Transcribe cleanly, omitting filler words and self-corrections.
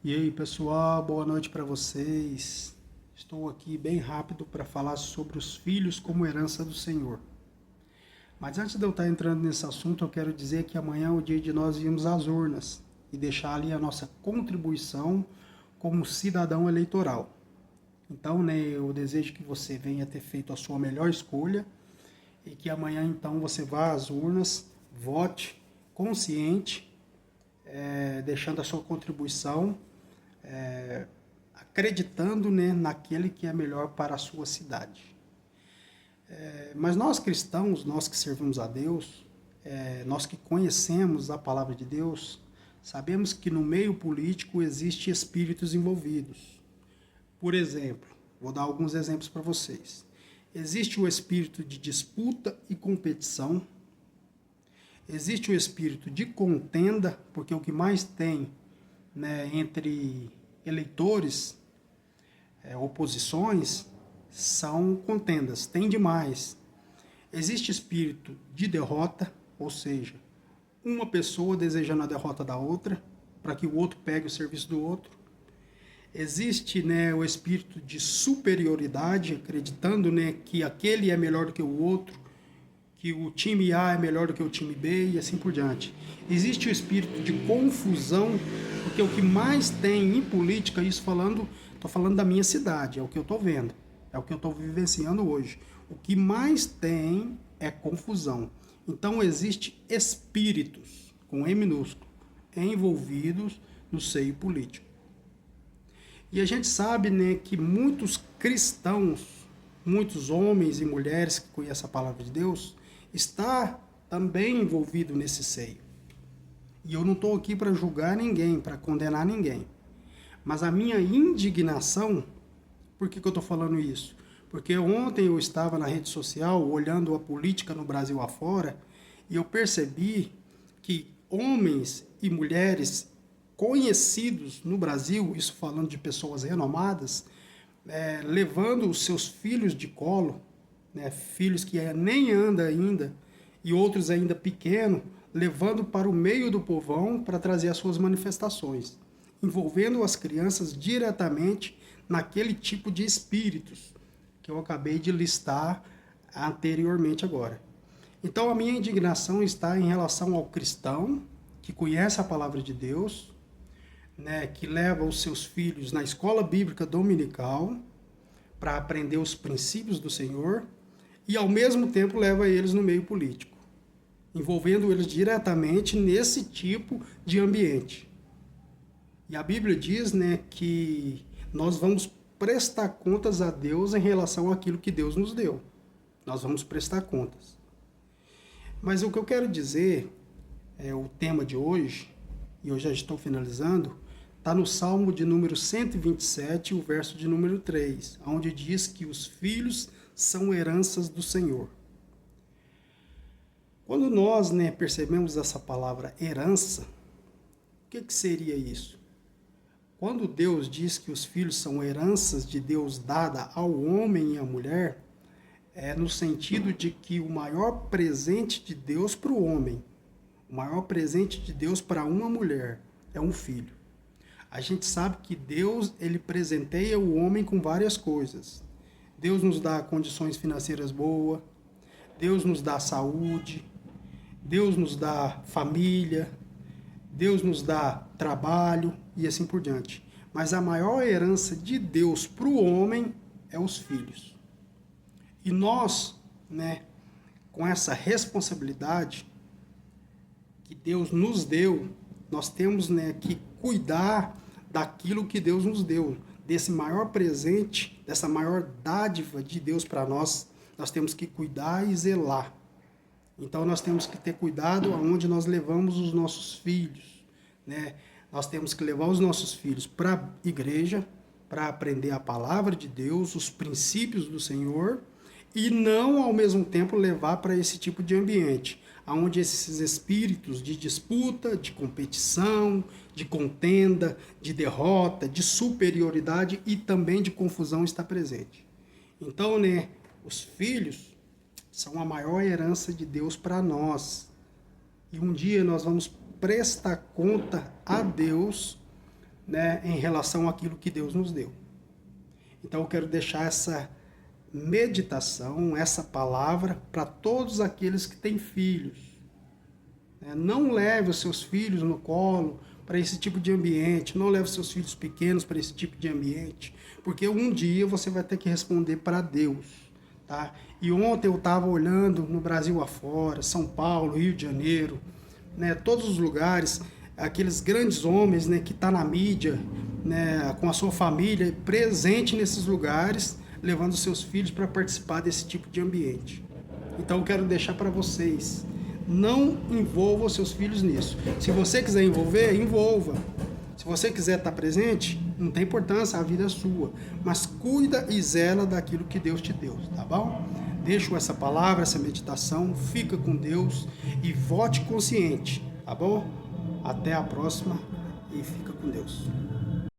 E aí, pessoal, boa noite para vocês. Estou aqui bem rápido para falar sobre os filhos como herança do Senhor. Mas antes de eu estar entrando nesse assunto, eu quero dizer que amanhã é o dia de nós irmos às urnas e deixar ali a nossa contribuição como cidadão eleitoral. Então, eu desejo que você venha ter feito a sua melhor escolha e que amanhã, então, você vá às urnas, vote consciente, deixando a sua contribuição acreditando, naquele que é melhor para a sua cidade. Mas nós cristãos, nós que servimos a Deus, nós que conhecemos a palavra de Deus, sabemos que no meio político existem espíritos envolvidos. Por exemplo, vou dar alguns exemplos para vocês. Existe o espírito de disputa e competição. Existe o espírito de contenda, porque o que mais tem, entre eleitores, oposições, são contendas, tem demais. Existe espírito de derrota, ou seja, uma pessoa desejando a derrota da outra, para que o outro pegue o serviço do outro. Existe, o espírito de superioridade, acreditando, que aquele é melhor do que o outro, que o time A é melhor do que o time B e assim por diante. Existe o espírito de confusão, porque o que mais tem em política, estou falando da minha cidade, é o que eu estou vendo, é o que eu estou vivenciando hoje. O que mais tem é confusão. Então existe espíritos, com E minúsculo, envolvidos no seio político. E a gente sabe, que muitos cristãos, muitos homens e mulheres que conhecem a palavra de Deus, está também envolvido nesse seio. E eu não estou aqui para julgar ninguém, para condenar ninguém. Mas a minha indignação, por que eu estou falando isso? Porque ontem eu estava na rede social olhando a política no Brasil afora e eu percebi que homens e mulheres conhecidos no Brasil, isso falando de pessoas renomadas, levando os seus filhos de colo, filhos que nem andam ainda, e outros ainda pequenos, levando para o meio do povão para trazer as suas manifestações, envolvendo as crianças diretamente naquele tipo de espíritos que eu acabei de listar anteriormente agora. Então a minha indignação está em relação ao cristão que conhece a palavra de Deus, que leva os seus filhos na escola bíblica dominical para aprender os princípios do Senhor e ao mesmo tempo leva eles no meio político, envolvendo eles diretamente nesse tipo de ambiente. E a Bíblia diz, que nós vamos prestar contas a Deus em relação àquilo que Deus nos deu. Nós vamos prestar contas. Mas o que eu quero dizer, o tema de hoje, e eu já estou finalizando, está no Salmo de número 127, o verso de número 3, onde diz que os filhos são heranças do Senhor. Quando nós, percebemos essa palavra herança, o que seria isso? Quando Deus diz que os filhos são heranças de Deus dada ao homem e à mulher, é no sentido de que o maior presente de Deus para o homem, o maior presente de Deus para uma mulher é um filho. A gente sabe que Deus, ele presenteia o homem com várias coisas. Deus nos dá condições financeiras boas, Deus nos dá saúde, Deus nos dá família, Deus nos dá trabalho e assim por diante. Mas a maior herança de Deus para o homem é os filhos. E nós, com essa responsabilidade que Deus nos deu, nós temos, que cuidar daquilo que Deus nos deu, desse maior presente, dessa maior dádiva de Deus para nós, nós temos que cuidar e zelar. Então nós temos que ter cuidado aonde nós levamos os nossos filhos, Nós temos que levar os nossos filhos para a igreja, para aprender a palavra de Deus, os princípios do Senhor, e não ao mesmo tempo levar para esse tipo de ambiente, onde esses espíritos de disputa, de competição, de contenda, de derrota, de superioridade e também de confusão está presente. Então, os filhos são a maior herança de Deus para nós. E um dia nós vamos prestar conta a Deus, né, em relação àquilo que Deus nos deu. Então eu quero deixar essa meditação, essa palavra para todos aqueles que têm filhos. Não leve os seus filhos no colo para esse tipo de ambiente, não leve os seus filhos pequenos para esse tipo de ambiente, porque um dia você vai ter que responder para Deus. Tá? E ontem eu estava olhando no Brasil afora, São Paulo, Rio de Janeiro, né, todos os lugares, aqueles grandes homens, né, que estão na mídia, né, com a sua família, presente nesses lugares, levando seus filhos para participar desse tipo de ambiente. Então eu quero deixar para vocês, não envolva os seus filhos nisso. Se você quiser envolver, envolva. Se você quiser estar presente, não tem importância, a vida é sua. Mas cuida e zela daquilo que Deus te deu, tá bom? Deixo essa palavra, essa meditação, fica com Deus e vote consciente, tá bom? Até a próxima e fica com Deus.